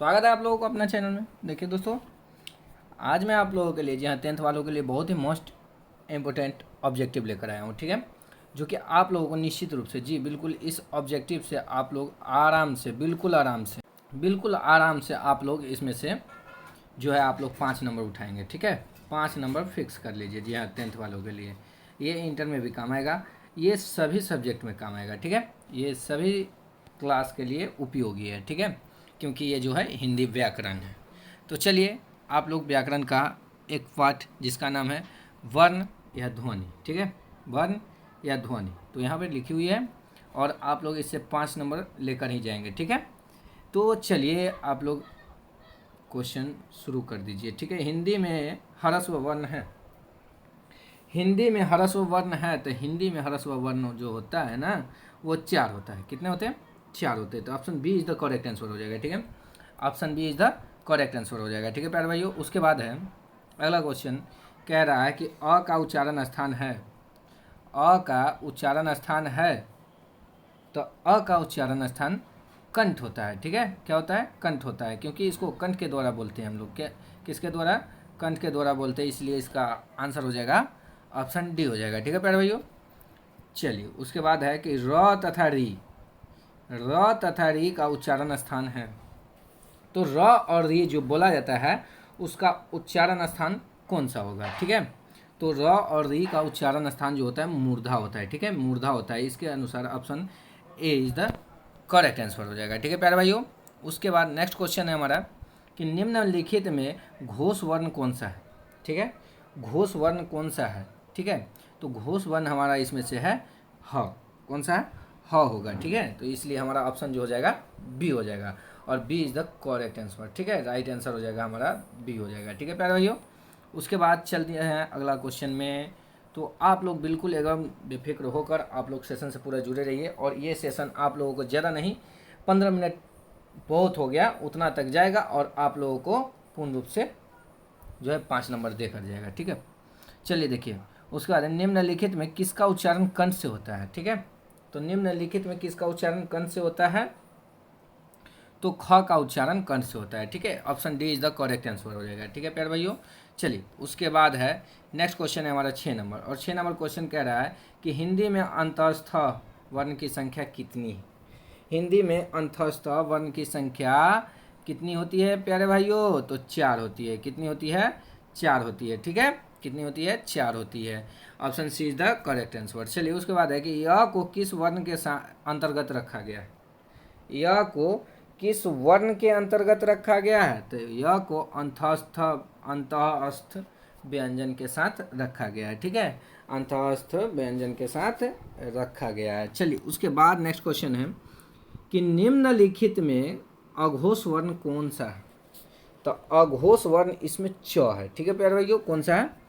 स्वागत है आप लोगों को अपना चैनल में। देखिए दोस्तों, आज मैं आप लोगों के लिए, जी हाँ, 10th वालों के लिए बहुत ही मोस्ट इम्पोर्टेंट ऑब्जेक्टिव लेकर आया हूँ। ठीक है, जो कि आप लोगों को निश्चित रूप से, जी बिल्कुल, इस ऑब्जेक्टिव से आप लोग आराम से, बिल्कुल आराम से आप लोग इसमें से जो है आप लोग 5 नंबर उठाएंगे। ठीक है, 5 नंबर फिक्स कर लीजिए। जी हाँ, 10th वालों के लिए ये इंटर में भी काम आएगा, ये सभी सब्जेक्ट में काम आएगा। ठीक है, ये सभी क्लास के लिए उपयोगी है। ठीक है, क्योंकि ये जो है हिंदी व्याकरण है। तो चलिए, आप लोग व्याकरण का एक पाठ जिसका नाम है वर्ण या ध्वनि। ठीक है, वर्ण या ध्वनि, तो यहाँ पर लिखी हुई है और आप लोग इससे 5 नंबर लेकर ही जाएंगे। ठीक है, तो चलिए आप लोग क्वेश्चन शुरू कर दीजिए। ठीक है, हिंदी में ह्रस्व वर्ण है, हिंदी में ह्रस्व वर्ण है, तो हिंदी में ह्रस्व वर्ण जो होता है ना, वो 4 होता है। कितने होते हैं? 4 होते हैं। तो option B is the correct answer हो जाएगा। ठीक है, option B is the correct answer हो जाएगा। ठीक है प्यारे भाइयों, उसके बाद है अगला क्वेश्चन, कह रहा है कि अ का उच्चारण स्थान है, अ का उच्चारण स्थान है, तो अ का उच्चारण स्थान कंठ होता है। ठीक है, क्या होता है? कंठ होता है, क्योंकि इसको कंठ के द्वारा बोलते हैं हम लोग। क्या, किसके द्वारा? कंठ के द्वारा बोलते हैं, इसलिए इसका आंसर हो जाएगा ऑप्शन डी हो जाएगा। ठीक है प्यारे भाइयों, चलिए उसके बाद है कि र तथा री, र तथा री का उच्चारण स्थान है, तो र और री जो बोला जाता है उसका उच्चारण स्थान कौन सा होगा? ठीक है, तो र और री का उच्चारण स्थान जो होता है मूर्धा होता है। ठीक है, मूर्धा होता है, इसके अनुसार option A is the correct answer हो जाएगा। ठीक है प्यारे भाइयों, उसके बाद नेक्स्ट क्वेश्चन है हमारा कि निम्नलिखित में घोष वर्ण कौन सा है? ठीक है, घोष वर्ण कौन सा है? ठीक है, तो घोष वर्ण हमारा इसमें से है ह। कौन सा है? ह होगा। ठीक है, तो इसलिए हमारा ऑप्शन जो हो जाएगा बी हो जाएगा, और B is the correct answer. ठीक है, राइट आंसर हो जाएगा हमारा बी हो जाएगा। ठीक है प्यारे भाइयों, उसके बाद चलते हैं अगला क्वेश्चन में। तो आप लोग बिल्कुल एकदम बेफिक्र होकर आप लोग सेशन से पूरा जुड़े रहिए, और ये सेशन आप लोगों को ज़्यादा नहीं, 15 मिनट बहुत हो गया, उतना तक जाएगा, और आप लोगों को पूर्ण रूप से जो है 5 नंबर देकर जाएगा। ठीक है, चलिए देखिए, उसके बाद निम्नलिखित में किसका उच्चारण कंठ से होता है? ठीक है, तो निम्नलिखित में किसका उच्चारण कंठ से होता है? तो ख का उच्चारण कंठ से होता है। ठीक है, option D is the correct answer हो जाएगा। ठीक है प्यारे भाइयों, चलिए उसके बाद है नेक्स्ट क्वेश्चन है हमारा 6 नंबर, और 6 नंबर क्वेश्चन कह रहा है कि हिंदी में अंतस्थ वर्ण की संख्या कितनी है? हिंदी में अंतस्थ वर्ण की संख्या कितनी होती है प्यारे भाइयों? तो 4 होती है। कितनी होती है? 4 होती है। ठीक है, कितनी होती है? 4 होती है। Option C is the correct answer. चलिए उसके बाद है कि यह को किस वर्ण के अंतर्गत रखा गया है? यह को किस वर्ण के अंतर्गत रखा गया है? तो यह को अंतःस्थ व्यंजन के साथ रखा गया है। ठीक है, अंतःस्थ व्यंजन के साथ रखा गया है। चलिए उसके बाद नेक्स्ट क्वेश्चन है कि निम्नलिखित में अघोष वर्ण कौन सा है? तो अघोष वर्ण इसमें च है। ठीक है प्यारे भाइयों, कौन सा है?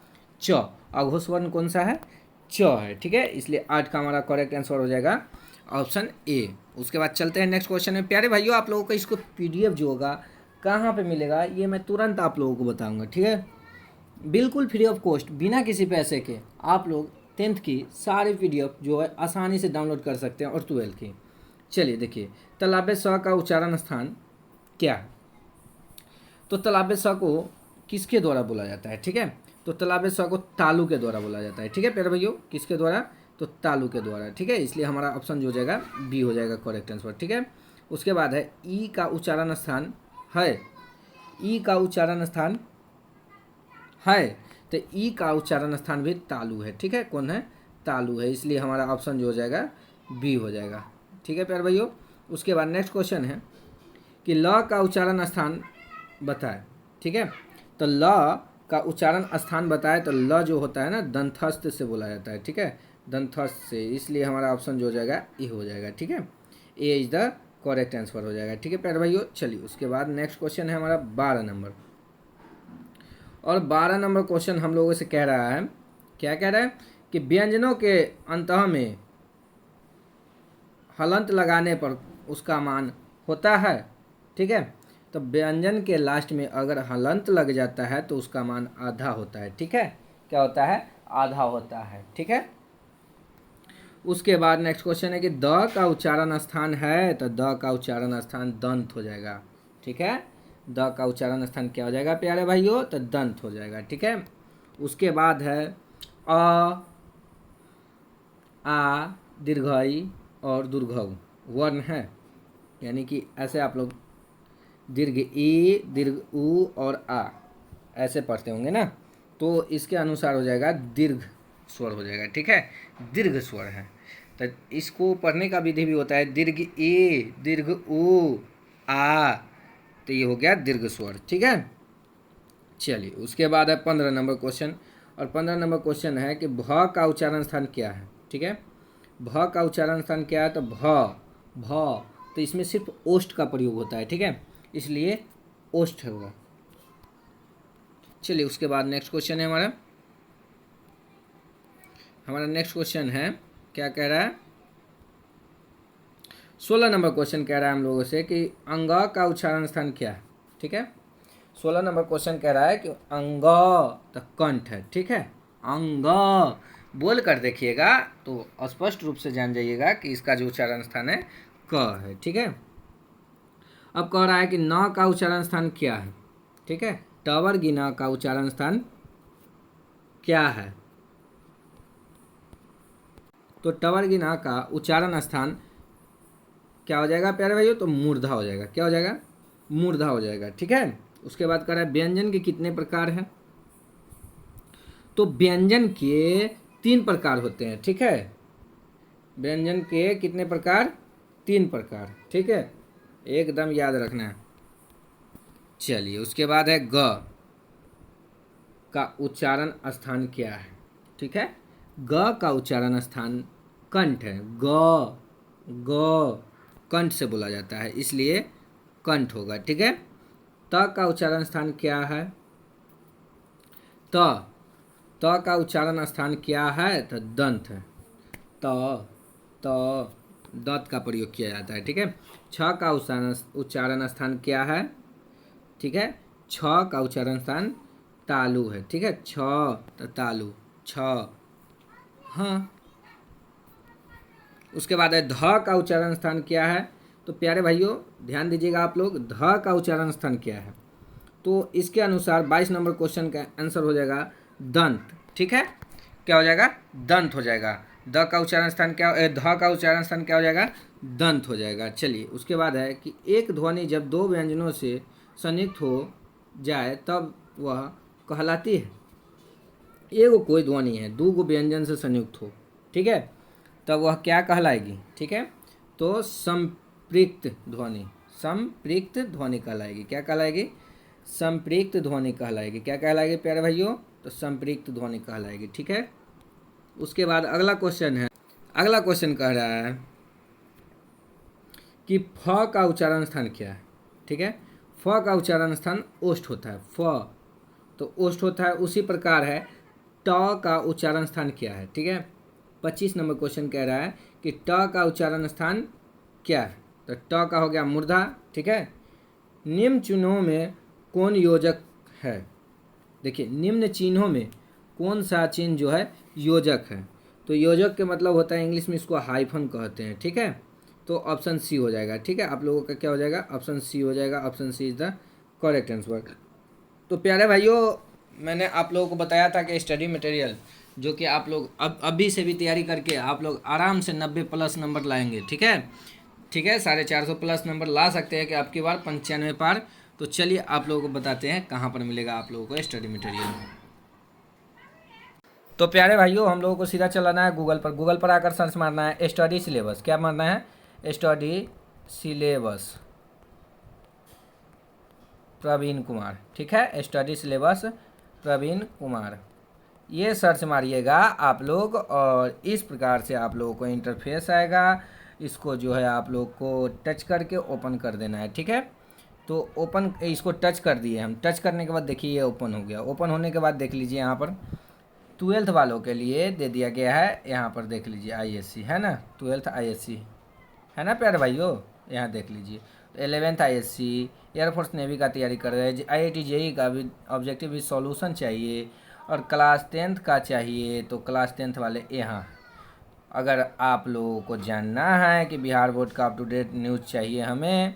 च। अघोष वर्ण कौन सा है? च है। ठीक है, इसलिए 8 का हमारा करेक्ट आंसर हो जाएगा ऑप्शन ए। उसके बाद चलते हैं नेक्स्ट क्वेश्चन में। प्यारे भाइयों, आप लोगों को इसको पीडीएफ जो होगा कहाँ पे मिलेगा, ये मैं तुरंत आप लोगों को बताऊंगा। ठीक है, बिल्कुल फ्री ऑफ कॉस्ट, बिना किसी पैसे के आप लोग 10th की सारी पीडीएफ जो है आसानी से डाउनलोड कर सकते हैं, और 12th की। चलिए देखिए, तालाबे स का उच्चारण स्थान क्या है? तो तालाबे स को किसके द्वारा बोला जाता है? ठीक है, तो तालाबे स को तालु के द्वारा बोला जाता है। ठीक है प्यारे भाइयों, किसके द्वारा? तो तालु के द्वारा। ठीक है, इसलिए हमारा ऑप्शन जो हो जाएगा बी हो जाएगा करेक्ट आंसर। ठीक है, उसके बाद है ई का उच्चारण स्थान है, ई का उच्चारण स्थान है, तो ई का उच्चारण स्थान भी तालु है। ठीक है, कौन है? तालु है, इसलिए हमारा ऑप्शन जो हो जाएगा बी हो जाएगा। ठीक है प्यारे भाइयों, उसके बाद नेक्स्ट क्वेश्चन है कि ल का उच्चारण स्थान बताए। ठीक है, तो ल का उच्चारण स्थान बताए, तो ल जो होता है ना, दंथस्थ से बोला जाता है। ठीक है, दंथस्थ से, इसलिए हमारा ऑप्शन जो हो जाएगा ए हो जाएगा। ठीक है, ए इज द करेक्ट आंसर हो जाएगा। ठीक है प्यारे भाइयों, चलिए उसके बाद नेक्स्ट क्वेश्चन है हमारा 12 नंबर, और 12 नंबर क्वेश्चन हम लोगों से कह रहा है, क्या कह रहा है कि व्यंजनों के अंतः में हलंत लगाने पर उसका मान होता है। ठीक है, तो व्यंजन के लास्ट में अगर हलंत लग जाता है तो उसका मान आधा होता है। ठीक है, क्या होता है? आधा होता है। ठीक है, उसके बाद नेक्स्ट क्वेश्चन है कि द का उच्चारण स्थान है, तो द का उच्चारण स्थान दंत हो जाएगा। ठीक है, द का उच्चारण स्थान क्या हो जाएगा प्यारे भाइयों? तो दंत हो जाएगा। ठीक है, उसके बाद है अ, आ, दीर्घई और दुर्घऊ वर्ण है, यानी कि ऐसे आप लोग दीर्घ ई, दीर्घ उ और आ ऐसे पढ़ते होंगे ना, तो इसके अनुसार हो जाएगा दीर्घ स्वर हो जाएगा। ठीक है, दीर्घ स्वर है, तो इसको पढ़ने का विधि भी होता है दीर्घ ई, दीर्घ उ, आ, तो ये हो गया दीर्घ स्वर। ठीक है, चलिए उसके बाद है 15 नंबर क्वेश्चन, और 15 नंबर क्वेश्चन है कि भ का उच्चारण स्थान क्या है। ठीक है, भ का उच्चारण स्थान क्या है? तो भ, तो इसमें सिर्फ ओष्ठ का प्रयोग होता है। ठीक है, इसलिए ओष्ठ होगा। चलिए उसके बाद नेक्स्ट क्वेश्चन है हमारा नेक्स्ट क्वेश्चन है, क्या कह रहा है? 16 नंबर क्वेश्चन कह रहा है हम लोगों से कि अंग का उच्चारण स्थान क्या है। ठीक है, 16 नंबर क्वेश्चन कह रहा है कि अंग, तो कंठ है। ठीक है, अंग बोल कर देखिएगा तो स्पष्ट रूप से जान जाइएगा कि इसका जो उच्चारण स्थान है क है। ठीक है, अब कह रहा है कि न का उच्चारण स्थान क्या है। ठीक है, टवर्गी न का उच्चारण स्थान क्या है? तो टवर्गी न का उच्चारण स्थान क्या हो जाएगा प्यारे भाइयों? तो मूर्धा हो जाएगा। क्या हो जाएगा? मूर्धा हो जाएगा। ठीक है, उसके बाद कह रहा है व्यंजन के कितने प्रकार हैं? तो व्यंजन के 3 प्रकार होते हैं। ठीक है, व्यंजन के कितने प्रकार? 3 प्रकार। ठीक है, एकदम याद रखना है। चलिए उसके बाद है ग का उच्चारण स्थान क्या है। ठीक है, ग का उच्चारण स्थान कंठ है। ग कंठ से बोला जाता है, इसलिए कंठ होगा। ठीक है, त का उच्चारण स्थान क्या है? त का उच्चारण स्थान क्या है? तो दंत है। त दंत का प्रयोग किया जाता है। ठीक है, छ का उच्चारण स्थान क्या है? ठीक है, छ का उच्चारण स्थान तालु है। ठीक है, छ तो तालु, छ। हाँ, उसके बाद है ध का उच्चारण स्थान क्या है? तो प्यारे भाइयों ध्यान दीजिएगा आप लोग, ध का उच्चारण स्थान क्या है? तो इसके अनुसार 22 नंबर क्वेश्चन का आंसर हो जाएगा दंत। ठीक है, क्या हो जाएगा? दंत हो जाएगा। द का उच्चारण स्थान क्या, ध का उच्चारण स्थान क्या हो जाएगा? दंत हो जाएगा। चलिए उसके बाद है कि एक ध्वनि जब 2 व्यंजनों से संयुक्त हो जाए तब वह कहलाती है। एगो कोई ध्वनि है 2 व्यंजन से संयुक्त हो, ठीक है, तब वह क्या कहलाएगी? ठीक है, तो संपृक्त ध्वनि, संपृक्त ध्वनि कहलाएगी। क्या कहलाएगी? संपृक्त ध्वनि कहलाएगी। क्या कहलाएगी प्यारे भाइयों? तो संपृक्त ध्वनि कहलाएगी। ठीक है, उसके बाद अगला क्वेश्चन है, अगला क्वेश्चन कह रहा है कि फ का उच्चारण स्थान क्या है। ठीक है, फ का उच्चारण स्थान ओष्ठ होता है। फ तो ओष्ठ होता है, उसी प्रकार है ट का उच्चारण स्थान क्या है। ठीक है, 25 नंबर क्वेश्चन कह रहा है कि ट का उच्चारण स्थान क्या है? तो ट का हो गया मूर्धा। ठीक है, निम्न चिन्हों में कौन योजक है? देखिए निम्न चिन्हों में कौन सा चिन्ह जो है योजक है? तो योजक के मतलब होता है इंग्लिश में इसको हाइफन कहते हैं। ठीक है, तो ऑप्शन सी हो जाएगा। ठीक है, आप लोगों का क्या हो जाएगा? ऑप्शन सी हो जाएगा। Option C is the correct answer. तो प्यारे भाइयों मैंने आप लोगों को बताया था कि स्टडी मटेरियल जो कि आप लोग अब अभी से भी तैयारी करके आप लोग आराम से 90+ नंबर लाएंगे। ठीक है, ठीक है, 450+ नंबर ला सकते हैं कि आपकी बार 95 पार। तो चलिए आप लोगों को बताते हैं कहाँ पर मिलेगा आप लोगों को स्टडी मटेरियल। तो प्यारे भाइयों हम लोगों को सीधा चलाना है गूगल पर। गूगल पर आकर सर्च मारना है स्टडी सिलेबस। क्या मारना है? Study syllabus Praveen Kumar. ठीक है, स्टडी सिलेबस प्रवीण कुमार, ये सर्च मारिएगा आप लोग, और इस प्रकार से आप लोगों को इंटरफेस आएगा। इसको जो है आप लोग को टच करके ओपन कर देना है। ठीक है, तो ओपन, इसको टच कर दिए हम। टच करने के बाद देखिए ये ओपन हो गया। ओपन होने के बाद देख लीजिए यहाँ पर 12th वालों के लिए दे दिया गया है। यहाँ पर देख लीजिए ISC है ना, 12th ISC है ना प्यारे भाइयों, यहाँ देख लीजिए। तो 11th ISC एयरफोर्स नेवी का तैयारी कर रहे हैं। IIT JEE का भी ऑब्जेक्टिव भी सॉल्यूशन चाहिए, और क्लास 10th का चाहिए। तो क्लास 10th वाले यहाँ, अगर आप लोगों को जानना है कि बिहार बोर्ड का अप टू डेट न्यूज़ चाहिए हमें,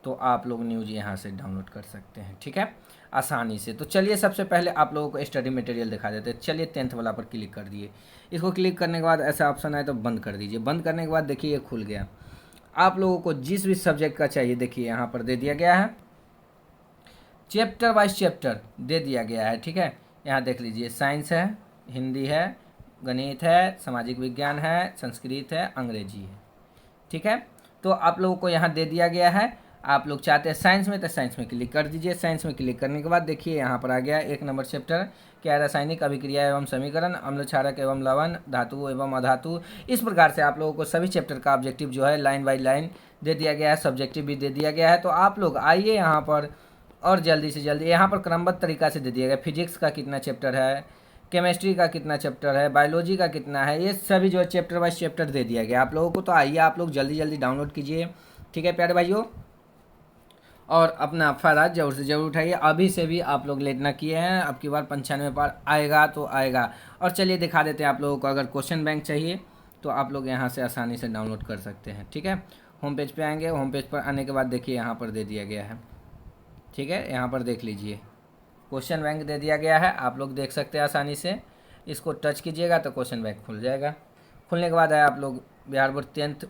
तो आप लोग न्यूज़ यहाँ से डाउनलोड कर सकते हैं, ठीक है, आसानी से। तो चलिए सबसे पहले आप लोगों को स्टडी मटेरियल दिखा देते हैं। चलिए 10th वाला पर क्लिक कर दिए। इसको क्लिक करने के बाद ऐसा ऑप्शन आए तो बंद कर दीजिए। बंद करने के बाद देखिए ये खुल गया। आप लोगों को जिस भी सब्जेक्ट का चाहिए देखिए यहाँ पर दे दिया गया है, चैप्टर वाइज चैप्टर दे दिया गया है, ठीक है। यहाँ देख लीजिए, साइंस है, हिंदी है, गणित है, सामाजिक विज्ञान है, संस्कृत है, अंग्रेजी है, ठीक है। तो आप लोगों को यहाँ दे दिया गया है। आप लोग चाहते हैं साइंस में तो साइंस में क्लिक कर दीजिए। साइंस में क्लिक करने के बाद देखिए यहाँ पर आ गया 1 नंबर चैप्टर, क्या है, रासायनिक अभिक्रिया एवं समीकरण, अम्ल क्षारक एवं लवण, धातु एवं अधातु। इस प्रकार से आप लोगों को सभी चैप्टर का ऑब्जेक्टिव जो है लाइन बाई लाइन दे दिया गया है, सब्जेक्टिव भी दे दिया गया है। तो आप लोग आइए यहाँ पर और जल्दी से जल्दी यहाँ पर क्रमबद्ध तरीका से दे दिया गया। फिजिक्स का कितना चैप्टर है, केमिस्ट्री का कितना चैप्टर है, बायोलॉजी का कितना है, ये सभी जो है चैप्टर वाइज चैप्टर दे दिया गया आप लोगों को। तो आइए आप लोग जल्दी जल्दी डाउनलोड कीजिए, ठीक है प्यारे भाइयों, और अपना फ़ायदा ज़रूर से ज़रूर उठाइए। अभी से भी आप लोग लेट ना किए हैं, अब की बार 95 पार आएगा तो आएगा। और चलिए दिखा देते हैं आप लोगों को, अगर क्वेश्चन बैंक चाहिए तो आप लोग यहाँ से आसानी से डाउनलोड कर सकते हैं, ठीक है। होम पेज पे आएंगे, होम पेज पर आने के बाद देखिए यहाँ पर दे दिया गया है, ठीक है। यहाँ पर देख लीजिए क्वेश्चन बैंक दे दिया गया है, आप लोग देख सकते हैं आसानी से। इसको टच कीजिएगा तो क्वेश्चन बैंक खुल जाएगा। खुलने के बाद है आप लोग Bihar board 10th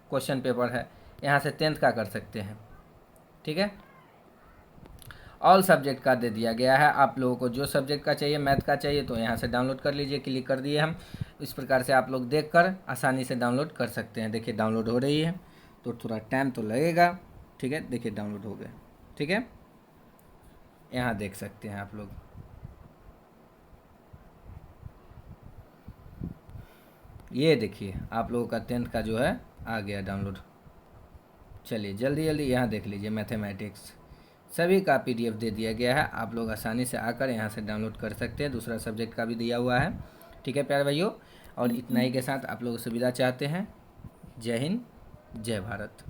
question paper है, यहाँ से 10th का कर सकते हैं, ठीक है। ऑल सब्जेक्ट का दे दिया गया है, आप लोगों को जो सब्जेक्ट का चाहिए, मैथ का चाहिए तो यहाँ से डाउनलोड कर लीजिए। क्लिक कर दिए हम। इस प्रकार से आप लोग देखकर आसानी से डाउनलोड कर सकते हैं। देखिए डाउनलोड हो रही है, तो थोड़ा टाइम तो लगेगा, ठीक है। देखिए डाउनलोड हो गया, ठीक है। यहाँ देख सकते हैं आप लोग, ये देखिए आप लोगों का 10th का जो है आ गया डाउनलोड। चलिए जल्दी जल्दी यहाँ देख लीजिए, मैथमेटिक्स सभी का PDF दे दिया गया है। आप लोग आसानी से आकर यहाँ से डाउनलोड कर सकते हैं। दूसरा सब्जेक्ट का भी दिया हुआ है, ठीक है प्यारे भाइयों। और इतना ही के साथ आप लोग सुविधा चाहते हैं। जय हिंद, जय भारत।